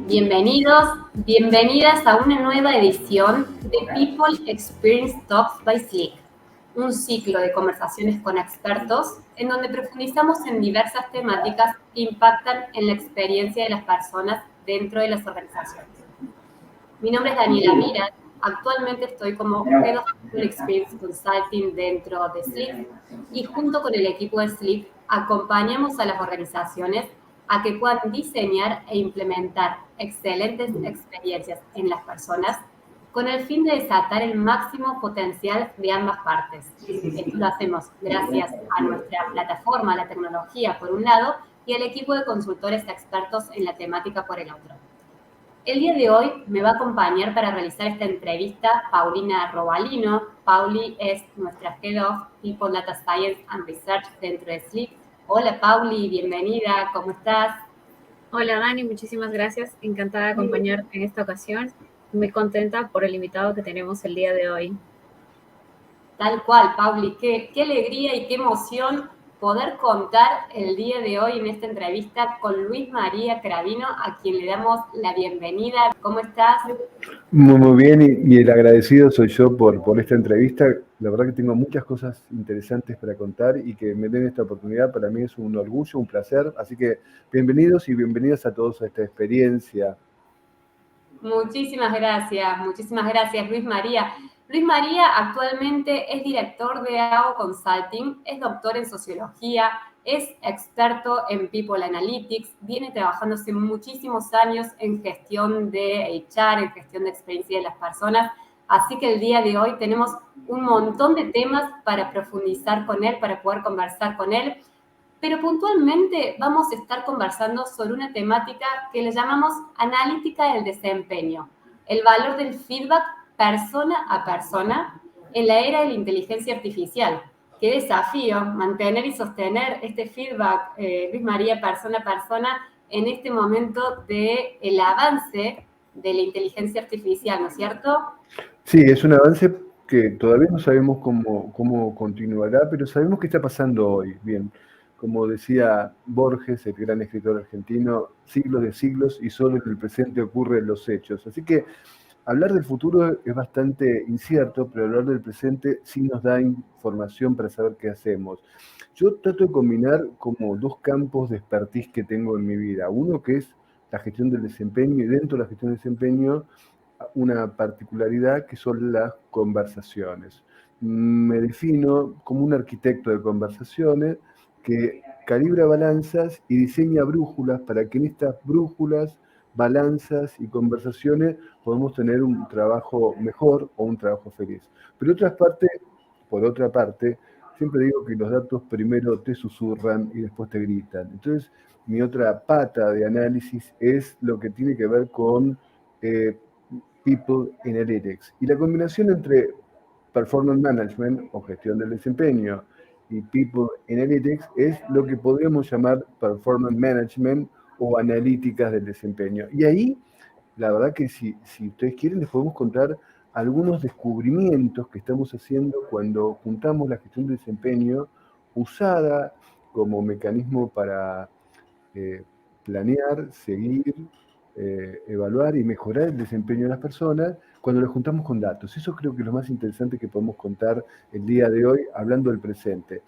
Bienvenidos, bienvenidas a una nueva edición de People Experience Talks by Sleek, un ciclo de conversaciones con expertos en donde profundizamos en diversas temáticas que impactan en la experiencia de las personas dentro de las organizaciones. Mi nombre es Daniela Mira, actualmente estoy como Head of People Experience Consulting dentro de Sleek y junto con el equipo de Sleek acompañamos a las organizaciones a que puedan diseñar e implementar excelentes experiencias en las personas con el fin de desatar el máximo potencial de ambas partes. Esto lo hacemos gracias a nuestra plataforma, la tecnología por un lado, y al equipo de consultores expertos en la temática por el otro. El día de hoy me va a acompañar para realizar esta entrevista Paulina Robalino. Pauli es nuestra Head of People Data Science and Research dentro de Sleek. Hola Pauli, bienvenida, ¿cómo estás? Hola Dani, muchísimas gracias. Encantada de acompañarte en esta ocasión. Muy contenta por el invitado que tenemos el día de hoy. Tal cual, Pauli, qué alegría y qué emoción poder contar el día de hoy en esta entrevista con Luis María Cravino, a quien le damos la bienvenida. ¿Cómo estás? Muy bien, y el agradecido soy yo por esta entrevista. La verdad que tengo muchas cosas interesantes para contar y que me den esta oportunidad para mí es un orgullo, un placer. Así que bienvenidos y bienvenidas a todos a esta experiencia. Muchísimas gracias, Luis María. Luis María actualmente es director de AO Consulting, es doctor en sociología, es experto en People Analytics, viene trabajando hace muchísimos años en gestión de HR, en gestión de experiencia de las personas, así que el día de hoy tenemos un montón de temas para profundizar con él, para poder conversar con él. Pero puntualmente vamos a estar conversando sobre una temática que le llamamos analítica del desempeño, el valor del feedback persona a persona en la era de la inteligencia artificial. Qué desafío mantener y sostener este feedback, Luis María, persona a persona, en este momento del avance de la inteligencia artificial, ¿no es cierto? Sí, es un avance que todavía no sabemos cómo continuará, pero sabemos qué está pasando hoy. Bien, como decía Borges, el gran escritor argentino, siglos de siglos y solo en el presente ocurren los hechos. Así que hablar del futuro es bastante incierto, pero hablar del presente sí nos da información para saber qué hacemos. Yo trato de combinar como dos campos de expertise que tengo en mi vida. Uno que es la gestión del desempeño y dentro de la gestión del desempeño una particularidad que son las conversaciones. Me defino como un arquitecto de conversaciones que calibra balanzas y diseña brújulas para que en estas brújulas, balanzas y conversaciones podamos tener un trabajo mejor o un trabajo feliz. Pero por otra parte, siempre digo que los datos primero te susurran y después te gritan. Entonces, mi otra pata de análisis es lo que tiene que ver con People Analytics. Y la combinación entre Performance Management o gestión del desempeño y People Analytics es lo que podríamos llamar Performance Management o analíticas del desempeño. Y ahí, la verdad que si ustedes quieren, les podemos contar algunos descubrimientos que estamos haciendo cuando juntamos la gestión del desempeño usada como mecanismo para planear, seguir, evaluar y mejorar el desempeño de las personas cuando lo juntamos con datos. Eso creo que es lo más interesante que podemos contar el día de hoy hablando del presente.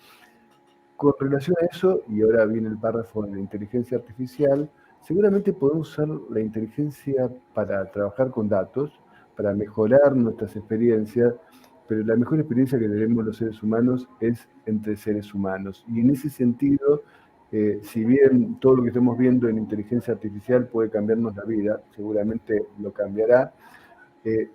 Con relación a eso, y ahora viene el párrafo de la inteligencia artificial, seguramente podemos usar la inteligencia para trabajar con datos, para mejorar nuestras experiencias, pero la mejor experiencia que tenemos los seres humanos es entre seres humanos. Y en ese sentido, si bien todo lo que estamos viendo en inteligencia artificial puede cambiarnos la vida, seguramente lo cambiará,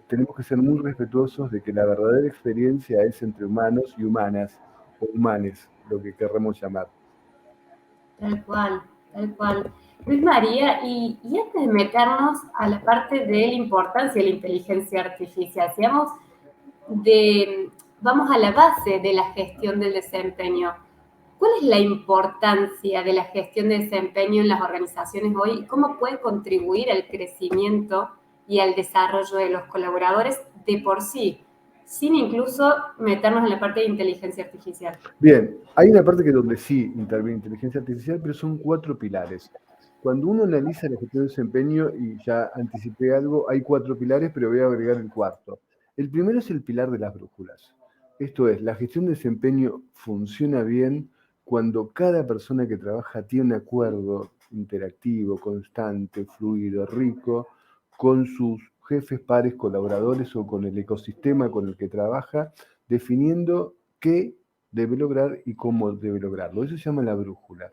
tenemos que ser muy respetuosos de que la verdadera experiencia es entre humanos y humanas, o humanes, lo que querramos llamar. Tal cual, tal cual. Luis María, y antes de meternos a la parte de la importancia de la inteligencia artificial, vamos a la base de la gestión del desempeño. ¿Cuál es la importancia de la gestión de desempeño en las organizaciones hoy y cómo puede contribuir al crecimiento y al desarrollo de los colaboradores de por sí? sin incluso meternos en la parte de inteligencia artificial. Bien, hay una parte que donde sí interviene inteligencia artificial, pero son 4 pilares. Cuando uno analiza la gestión de desempeño, y ya anticipé algo, hay 4 pilares, pero voy a agregar el cuarto. El primero es el pilar de las brújulas. Esto es, la gestión de desempeño funciona bien cuando cada persona que trabaja tiene un acuerdo interactivo, constante, fluido, rico, con sus jefes, pares, colaboradores o con el ecosistema con el que trabaja, definiendo qué debe lograr y cómo debe lograrlo. Eso se llama la brújula.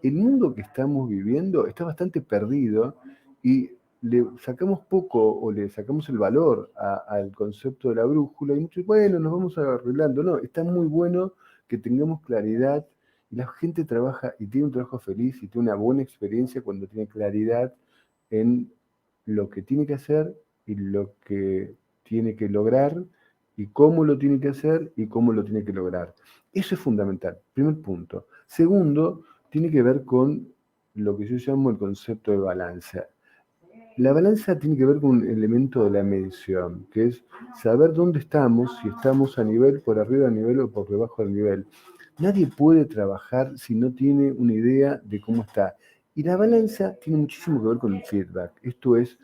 El mundo que estamos viviendo está bastante perdido y le sacamos poco o le sacamos el valor al concepto de la brújula y muchos, bueno, nos vamos arreglando. No, está muy bueno que tengamos claridad y la gente trabaja y tiene un trabajo feliz y tiene una buena experiencia cuando tiene claridad en lo que tiene que hacer y lo que tiene que lograr y cómo lo tiene que hacer y cómo lo tiene que lograr. Eso es fundamental, primer punto. Segundo, tiene que ver con lo que yo llamo el concepto de balanza. La balanza tiene que ver con un elemento de la medición, que es saber dónde estamos, si estamos a nivel por arriba del nivel o por debajo del nivel. Nadie puede trabajar si no tiene una idea de cómo está. Y la balanza tiene muchísimo que ver con el feedback. Esto es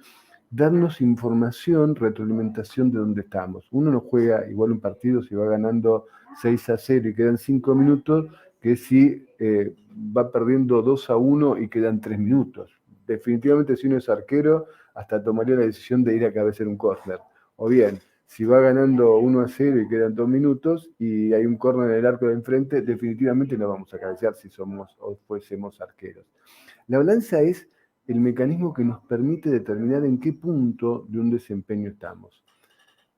darnos información, retroalimentación de dónde estamos. Uno no juega igual un partido si va ganando 6-0 y quedan 5 minutos, que si va perdiendo 2-1 y quedan 3 minutos. Definitivamente si uno es arquero, hasta tomaría la decisión de ir a cabecear un córner. O bien, si va ganando 1-0 y quedan 2 minutos y hay un córner en el arco de enfrente, definitivamente no vamos a cabecear si somos o fuésemos arqueros. La balanza es el mecanismo que nos permite determinar en qué punto de un desempeño estamos.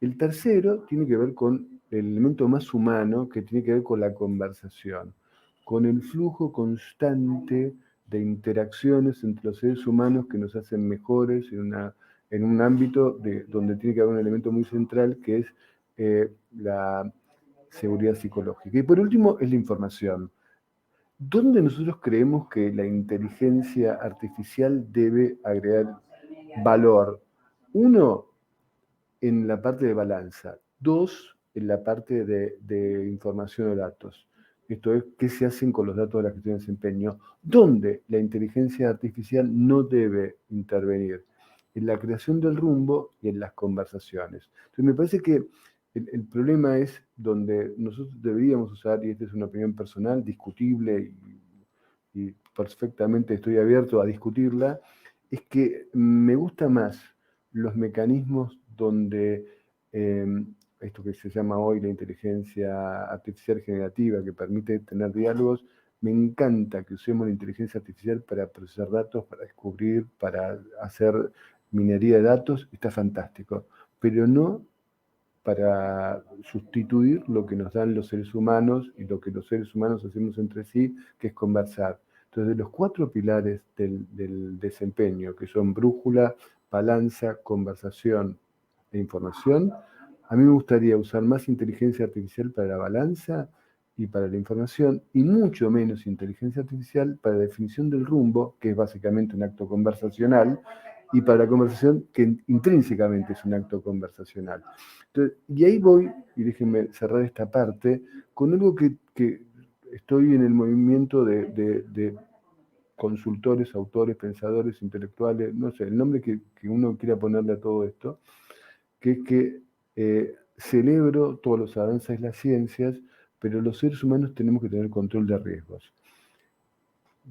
El tercero tiene que ver con el elemento más humano, que tiene que ver con la conversación, con el flujo constante de interacciones entre los seres humanos que nos hacen mejores en un ámbito donde tiene que haber un elemento muy central, que es la seguridad psicológica. Y por último, es la información. ¿Dónde nosotros creemos que la inteligencia artificial debe agregar valor? Uno, en la parte de balanza. Dos, en la parte de información de datos. Esto es, ¿qué se hacen con los datos de la gestión de desempeño? ¿Dónde la inteligencia artificial no debe intervenir? En la creación del rumbo y en las conversaciones. Entonces, me parece que el problema es donde nosotros deberíamos usar, y esta es una opinión personal, discutible, y perfectamente estoy abierto a discutirla, es que me gusta más los mecanismos donde esto que se llama hoy la inteligencia artificial generativa, que permite tener diálogos, me encanta que usemos la inteligencia artificial para procesar datos, para descubrir, para hacer minería de datos, está fantástico, pero no para sustituir lo que nos dan los seres humanos y lo que los seres humanos hacemos entre sí, que es conversar. Entonces, los 4 pilares del desempeño, que son brújula, balanza, conversación e información, a mí me gustaría usar más inteligencia artificial para la balanza y para la información, y mucho menos inteligencia artificial para la definición del rumbo, que es básicamente un acto conversacional, y para la conversación, que intrínsecamente es un acto conversacional. Entonces, y ahí voy, y déjenme cerrar esta parte, con algo que estoy en el movimiento de consultores, autores, pensadores, intelectuales, no sé, el nombre que uno quiera ponerle a todo esto, que es que celebro todos los avances de las ciencias, pero los seres humanos tenemos que tener control de riesgos.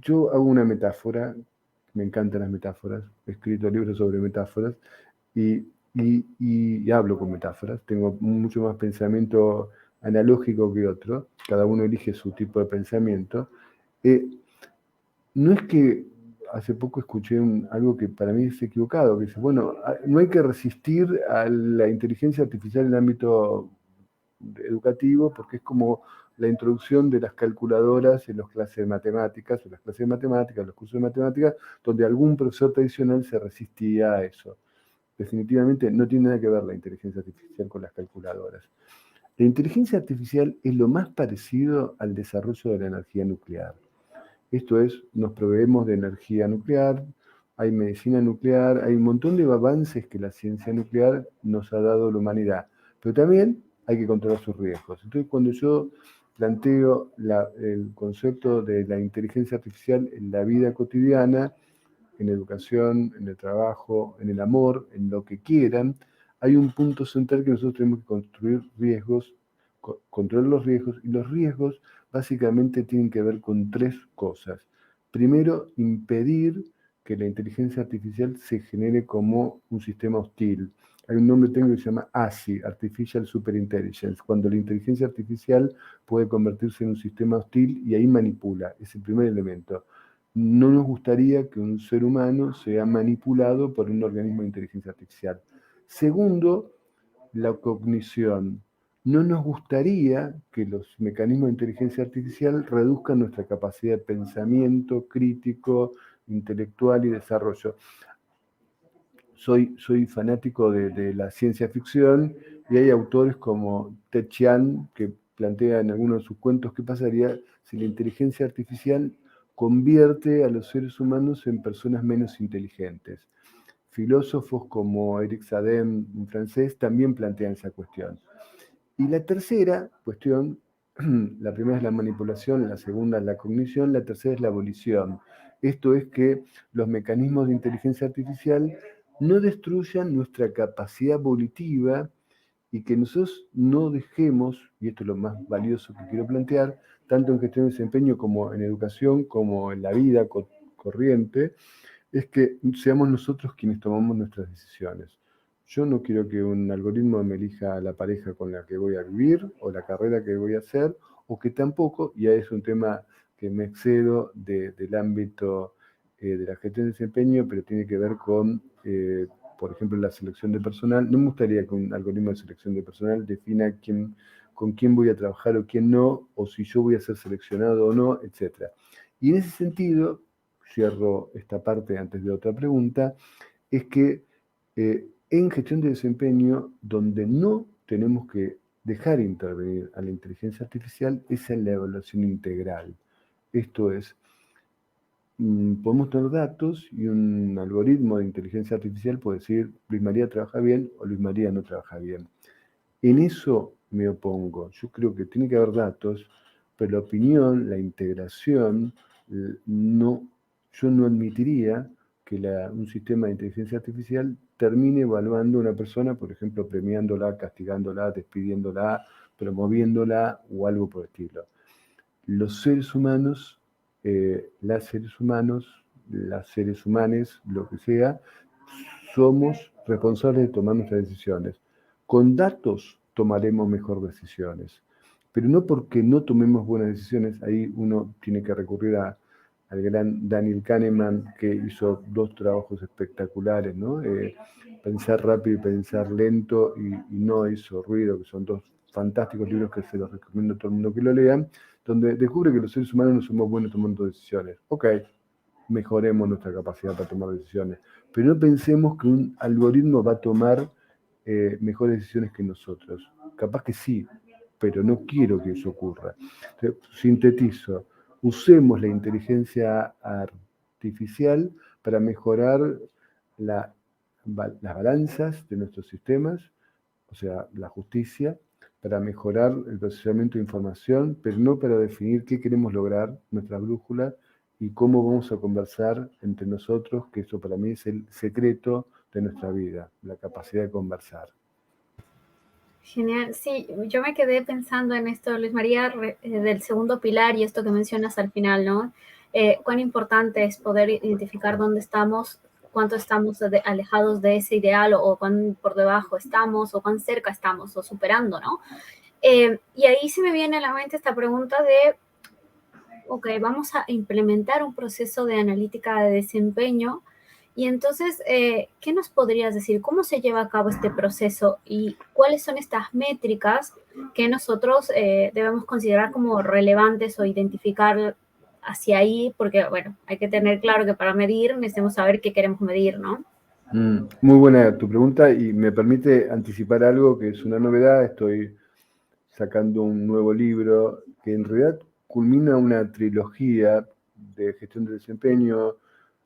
Yo hago una metáfora, me encantan las metáforas, he escrito libros sobre metáforas y hablo con metáforas, tengo mucho más pensamiento analógico que otro, cada uno elige su tipo de pensamiento. No es que hace poco escuché algo que para mí es equivocado, que dice, bueno, no hay que resistir a la inteligencia artificial en el ámbito educativo porque es como la introducción de las calculadoras en las clases de matemáticas, los cursos de matemáticas, donde algún profesor tradicional se resistía a eso. Definitivamente no tiene nada que ver la inteligencia artificial con las calculadoras. La inteligencia artificial es lo más parecido al desarrollo de la energía nuclear. Esto es, nos proveemos de energía nuclear, hay medicina nuclear, hay un montón de avances que la ciencia nuclear nos ha dado a la humanidad. Pero también hay que controlar sus riesgos. Entonces, cuando yo planteo el concepto de la inteligencia artificial en la vida cotidiana, en educación, en el trabajo, en el amor, en lo que quieran, hay un punto central que nosotros tenemos que construir riesgos, controlar los riesgos, y los riesgos básicamente tienen que ver con tres cosas. Primero, impedir que la inteligencia artificial se genere como un sistema hostil. Hay un nombre técnico que se llama ASI, Artificial Superintelligence, cuando la inteligencia artificial puede convertirse en un sistema hostil y ahí manipula. Es el primer elemento. No nos gustaría que un ser humano sea manipulado por un organismo de inteligencia artificial. Segundo, la cognición. No nos gustaría que los mecanismos de inteligencia artificial reduzcan nuestra capacidad de pensamiento crítico, intelectual y desarrollo. Soy fanático de la ciencia ficción y hay autores como Ted Chiang que plantea en algunos de sus cuentos qué pasaría si la inteligencia artificial convierte a los seres humanos en personas menos inteligentes. Filósofos como Eric Sadem, un francés, también plantean esa cuestión. Y la tercera cuestión, la primera es la manipulación, la segunda es la cognición, la tercera es la abolición. Esto es que los mecanismos de inteligencia artificial no destruyan nuestra capacidad volitiva y que nosotros no dejemos, y esto es lo más valioso que quiero plantear, tanto en gestión de desempeño como en educación, como en la vida corriente, es que seamos nosotros quienes tomamos nuestras decisiones. Yo no quiero que un algoritmo me elija la pareja con la que voy a vivir o la carrera que voy a hacer, o que tampoco, y es un tema que me excedo del ámbito de la gestión de desempeño, pero tiene que ver con, por ejemplo, la selección de personal. No me gustaría que un algoritmo de selección de personal defina con quién voy a trabajar o quién no, o si yo voy a ser seleccionado o no, etc. Y en ese sentido, cierro esta parte antes de otra pregunta, es que en gestión de desempeño, donde no tenemos que dejar intervenir a la inteligencia artificial, es en la evaluación integral. Esto es, podemos tener datos y un algoritmo de inteligencia artificial puede decir Luis María trabaja bien o Luis María no trabaja bien. En eso me opongo. Yo creo que tiene que haber datos, pero la opinión, la integración, yo no admitiría que un sistema de inteligencia artificial termine evaluando a una persona, por ejemplo, premiándola, castigándola, despidiéndola, promoviéndola o algo por el estilo. Los seres humanos, las seres humanas, lo que sea, somos responsables de tomar nuestras decisiones. Con datos tomaremos mejor decisiones, pero no porque no tomemos buenas decisiones, ahí uno tiene que recurrir al gran Daniel Kahneman, que hizo dos trabajos espectaculares, ¿no? Pensar rápido y pensar lento y no hizo ruido, que son dos fantásticos libros que se los recomiendo a todo el mundo que lo lean, donde descubre que los seres humanos no somos buenos tomando decisiones. Ok, mejoremos nuestra capacidad para tomar decisiones, pero no pensemos que un algoritmo va a tomar mejores decisiones que nosotros. Capaz que sí, pero no quiero que eso ocurra. Entonces, sintetizo, usemos la inteligencia artificial para mejorar las balanzas de nuestros sistemas, o sea, la justicia, para mejorar el procesamiento de información, pero no para definir qué queremos lograr, nuestra brújula, y cómo vamos a conversar entre nosotros, que eso para mí es el secreto de nuestra vida, la capacidad de conversar. Genial, sí, yo me quedé pensando en esto, Luis María, del segundo pilar y esto que mencionas al final, ¿no? Cuán importante es poder identificar dónde estamos, cuánto estamos alejados de ese ideal o cuán por debajo estamos o cuán cerca estamos o superando, ¿no? Y ahí se me viene a la mente esta pregunta de, ok, vamos a implementar un proceso de analítica de desempeño. Y entonces, ¿qué nos podrías decir? ¿Cómo se lleva a cabo este proceso y cuáles son estas métricas que nosotros debemos considerar como relevantes o identificar hacia ahí? Porque, bueno, hay que tener claro que para medir necesitamos saber qué queremos medir, ¿no? Muy buena tu pregunta y me permite anticipar algo que es una novedad. Estoy sacando un nuevo libro que en realidad culmina una trilogía de gestión de desempeño.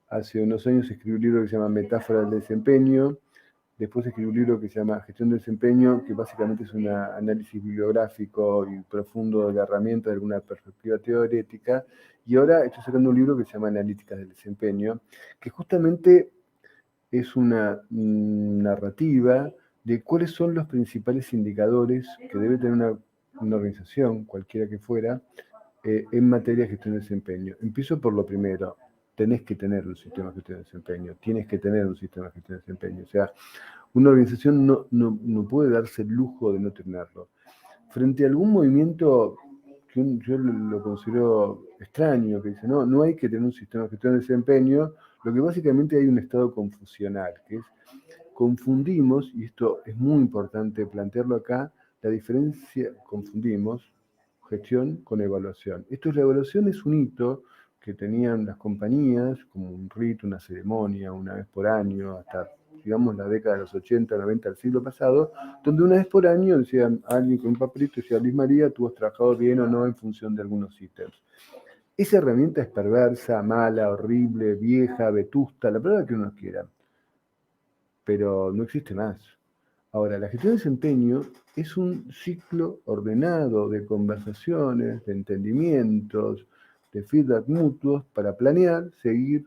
Hace unos años escribí un libro que se llama Metáfora del desempeño, Después escribí un libro que se llama Gestión del Desempeño, que básicamente es un análisis bibliográfico y profundo de la herramienta de alguna perspectiva teórica. Y ahora estoy sacando un libro que se llama Analíticas del Desempeño, que justamente es una narrativa de cuáles son los principales indicadores que debe tener una organización, cualquiera que fuera, en materia de gestión de desempeño. Empiezo por lo primero. Tenés que tener un sistema de gestión de desempeño. Tienes que tener un sistema de gestión de desempeño. O sea, una organización no puede darse el lujo de no tenerlo. Frente a algún movimiento que yo lo considero extraño, que dice, no hay que tener un sistema de gestión de desempeño, lo que básicamente hay un estado confusional, que es, confundimos, y esto es muy importante plantearlo acá, la diferencia, confundimos gestión con evaluación. La evaluación es un hito que tenían las compañías como un rito, una ceremonia, una vez por año, hasta digamos la década de los 80, 90 del siglo pasado, donde una vez por año decían alguien con un papelito, decía Luis María, tú has trabajado bien o no en función de algunos ítems. Esa herramienta es perversa, mala, horrible, vieja, vetusta, la palabra que uno quiera, pero no existe más. Ahora, la gestión de desempeño es un ciclo ordenado de conversaciones, de entendimientos, de feedback mutuos para planear, seguir,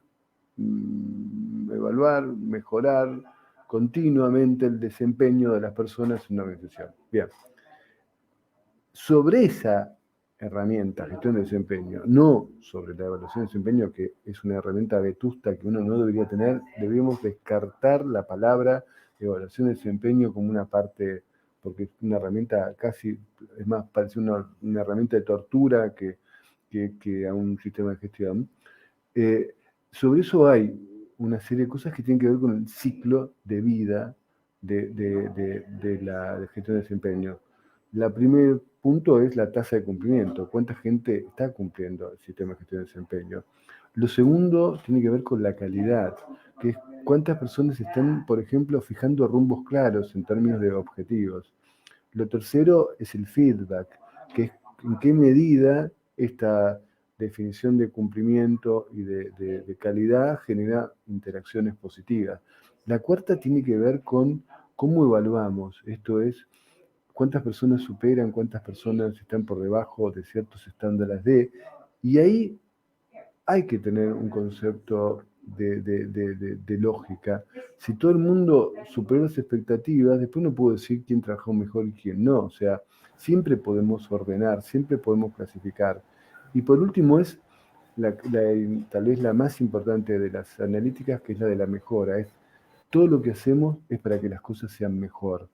evaluar, mejorar continuamente el desempeño de las personas en una organización. Bien. Sobre esa herramienta, gestión de desempeño, no sobre la evaluación de desempeño, que es una herramienta vetusta que uno no debería tener, debemos descartar la palabra evaluación de desempeño como una parte, porque es una herramienta casi, es más, parece una herramienta de tortura que a un sistema de gestión. Sobre eso hay una serie de cosas que tienen que ver con el ciclo de vida de la gestión de desempeño. El primer punto es la tasa de cumplimiento, cuánta gente está cumpliendo el sistema de gestión de desempeño. Lo segundo tiene que ver con la calidad, que es cuántas personas están, por ejemplo, fijando rumbos claros en términos de objetivos. Lo tercero es el feedback, que es en qué medida esta definición de cumplimiento y de calidad genera interacciones positivas. La cuarta tiene que ver con cómo evaluamos, esto es, cuántas personas superan, cuántas personas están por debajo de ciertos estándares y ahí hay que tener un concepto de lógica. Si todo el mundo supera las expectativas, después no puedo decir quién trabajó mejor y quién no. O sea, siempre podemos ordenar, siempre podemos clasificar. Y por último es tal vez la más importante de las analíticas, que es la de la mejora. Es todo lo que hacemos es para que las cosas sean mejor.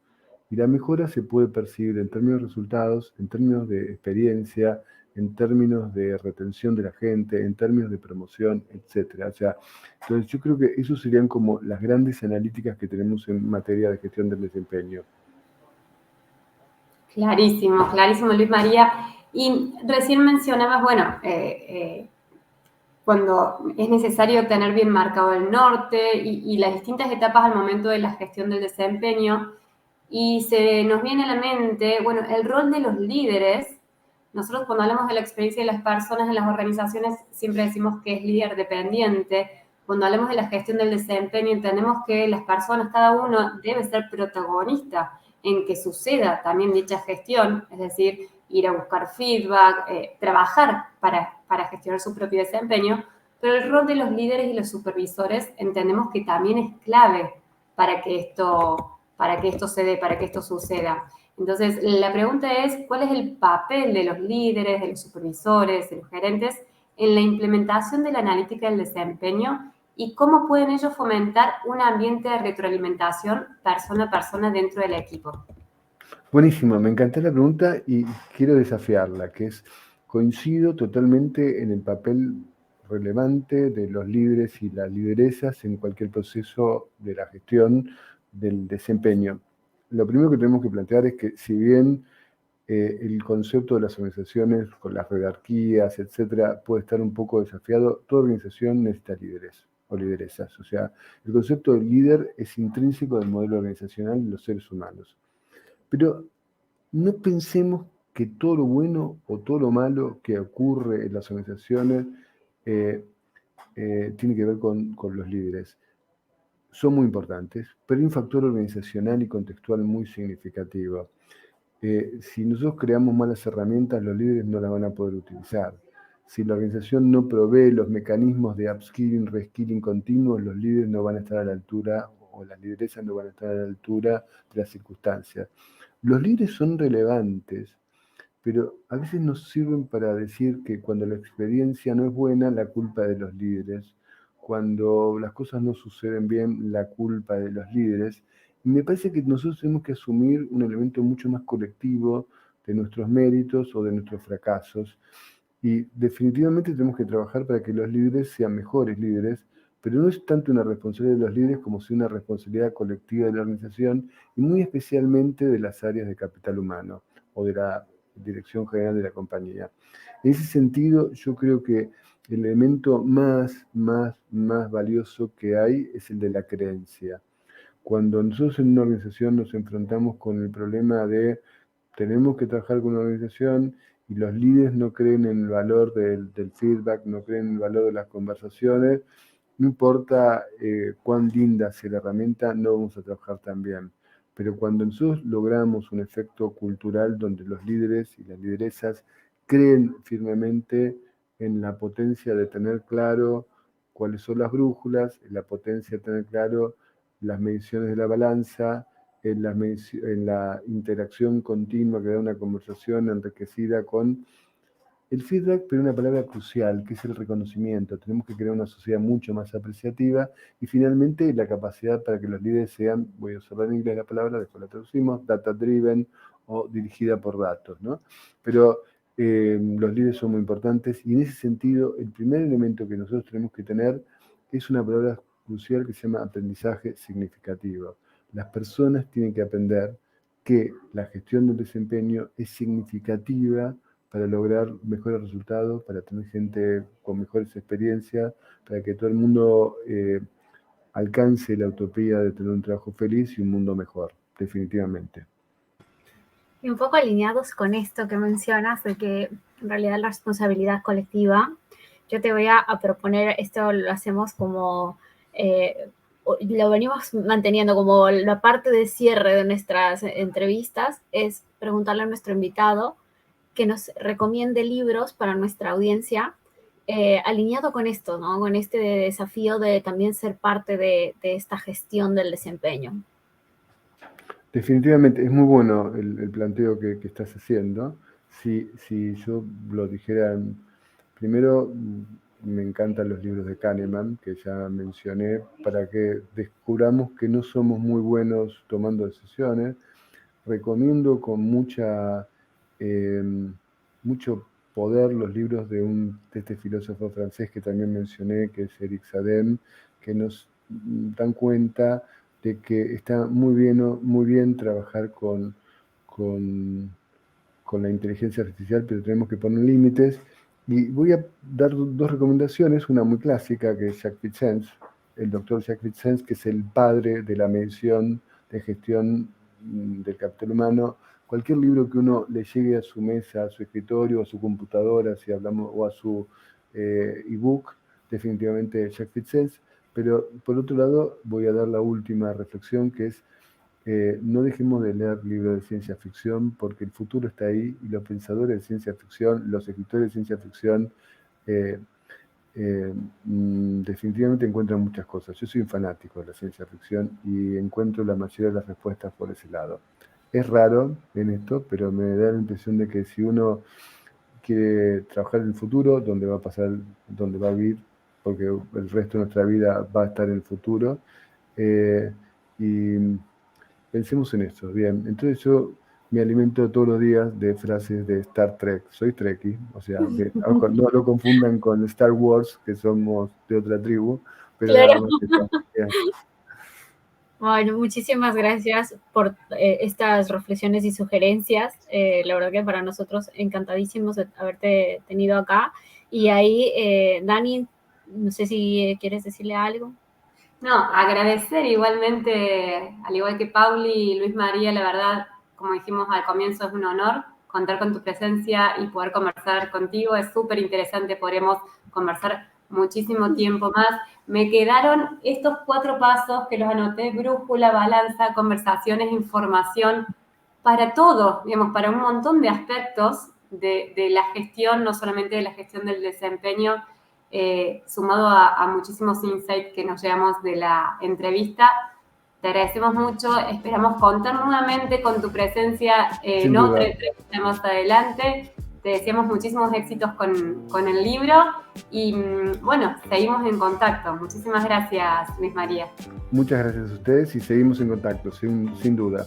Y la mejora se puede percibir en términos de resultados, en términos de experiencia, en términos de retención de la gente, en términos de promoción, etc. O sea, entonces yo creo que esos serían como las grandes analíticas que tenemos en materia de gestión del desempeño. Clarísimo, clarísimo, Luis María. Y recién mencionabas, bueno, cuando es necesario tener bien marcado el norte y las distintas etapas al momento de la gestión del desempeño. Y se nos viene a la mente, bueno, el rol de los líderes. Nosotros cuando hablamos de la experiencia de las personas en las organizaciones siempre decimos que es líder dependiente. Cuando hablamos de la gestión del desempeño entendemos que las personas, cada uno debe ser protagonista en que suceda también dicha gestión, es decir, ir a buscar feedback, trabajar para gestionar su propio desempeño, pero el rol de los líderes y los supervisores entendemos que también es clave para que esto se dé, para que esto suceda. Entonces, la pregunta es, ¿cuál es el papel de los líderes, de los supervisores, de los gerentes en la implementación de la analítica del desempeño y cómo pueden ellos fomentar un ambiente de retroalimentación persona a persona dentro del equipo? Buenísimo, me encantó la pregunta y quiero desafiarla, que es, coincido totalmente en el papel relevante de los líderes y las lideresas en cualquier proceso de la gestión del desempeño. Lo primero que tenemos que plantear es que si bien el concepto de las organizaciones con las jerarquías, etcétera, puede estar un poco desafiado, toda organización necesita líderes o lideresas. O sea, el concepto de líder es intrínseco del modelo organizacional de los seres humanos. Pero no pensemos que todo lo bueno o todo lo malo que ocurre en las organizaciones tiene que ver con los líderes. son muy importantes, pero hay un factor organizacional y contextual muy significativo. Si nosotros creamos malas herramientas, los líderes no las van a poder utilizar. Si la organización no provee los mecanismos de upskilling, reskilling continuos, los líderes no van a estar a la altura, o las lideresas no van a estar a la altura de las circunstancias. Los líderes son relevantes, pero a veces nos sirven para decir que cuando la experiencia no es buena, la culpa de los líderes. Cuando las cosas no suceden bien, la culpa de los líderes. Y me parece que nosotros tenemos que asumir un elemento mucho más colectivo de nuestros méritos o de nuestros fracasos. Y definitivamente tenemos que trabajar para que los líderes sean mejores líderes, pero no es tanto una responsabilidad de los líderes como si una responsabilidad colectiva de la organización y muy especialmente de las áreas de capital humano o de la dirección general de la compañía. En ese sentido, yo creo que el elemento más valioso que hay es el de la creencia. Cuando nosotros en una organización nos enfrentamos con el problema de tenemos que trabajar con una organización y los líderes no creen en el valor del feedback, no creen en el valor de las conversaciones, no importa cuán linda sea la herramienta, no vamos a trabajar tan bien. Pero cuando nosotros logramos un efecto cultural donde los líderes y las lideresas creen firmemente en la potencia de tener claro cuáles son las brújulas, en la potencia de tener claro las mediciones de la balanza, en la interacción continua que da una conversación enriquecida con el feedback, pero una palabra crucial, que es el reconocimiento. Tenemos que crear una sociedad mucho más apreciativa y finalmente la capacidad para que los líderes sean, voy a usar en inglés la palabra, después la traducimos, data driven o dirigida por datos, ¿no? Pero los líderes son muy importantes y en ese sentido el primer elemento que nosotros tenemos que tener es una palabra crucial que se llama aprendizaje significativo. Las personas tienen que aprender que la gestión del desempeño es significativa para lograr mejores resultados, para tener gente con mejores experiencias, para que todo el mundo alcance la utopía de tener un trabajo feliz y un mundo mejor, definitivamente. Y un poco alineados con esto que mencionas, de que en realidad la responsabilidad colectiva, yo te voy a proponer, esto lo hacemos como, lo venimos manteniendo como la parte de cierre de nuestras entrevistas, es preguntarle a nuestro invitado que nos recomiende libros para nuestra audiencia, alineado con esto, ¿no? Con este desafío de también ser parte de esta gestión del desempeño. Definitivamente, es muy bueno el planteo que estás haciendo. Si yo lo dijera, primero me encantan los libros de Kahneman, que ya mencioné, para que descubramos que no somos muy buenos tomando decisiones. Recomiendo con mucho poder los libros de este filósofo francés que también mencioné, que es Eric Sadem, que nos dan cuenta de que está muy bien trabajar con la inteligencia artificial, pero tenemos que poner límites. Y voy a dar dos recomendaciones, una muy clásica que es Jacques Fitzens, el doctor Jacques Fitzens, que es el padre de la medición de gestión del capital humano. Cualquier libro que uno le llegue a su mesa, a su escritorio, a su computadora, si hablamos, o a su ebook, definitivamente Jacques Fitzens. Pero por otro lado, voy a dar la última reflexión, que es no dejemos de leer libros de ciencia ficción porque el futuro está ahí y los pensadores de ciencia ficción, los escritores de ciencia ficción, definitivamente encuentran muchas cosas. Yo soy un fanático de la ciencia ficción y encuentro la mayoría de las respuestas por ese lado. Es raro en esto, pero me da la impresión de que si uno quiere trabajar en el futuro, donde va a pasar, donde va a vivir, porque el resto de nuestra vida va a estar en el futuro, y pensemos en esto, bien. Entonces yo me alimento todos los días de frases de Star Trek. Soy Trekkie, o sea, no lo confundan con Star Wars, que somos de otra tribu, pero claro. nada más eso. Bien. Bueno, muchísimas gracias por estas reflexiones y sugerencias. La verdad que para nosotros encantadísimos de haberte tenido acá. Y ahí, Dani, no sé si quieres decirle algo. No, agradecer igualmente, al igual que Pauli y Luis María, la verdad, como dijimos al comienzo, es un honor contar con tu presencia y poder conversar contigo. Es súper interesante, podremos conversar muchísimo tiempo más. Me quedaron estos 4 pasos que los anoté: brújula, balanza, conversaciones, información, para todo, digamos, para un montón de aspectos de la gestión, no solamente de la gestión del desempeño, sumado a muchísimos insights que nos llevamos de la entrevista. Te agradecemos mucho, esperamos contar nuevamente con tu presencia en otra entrevista más adelante. Te deseamos muchísimos éxitos con el libro y bueno, seguimos en contacto. Muchísimas gracias, Luis María. Muchas gracias a ustedes y seguimos en contacto, sin duda.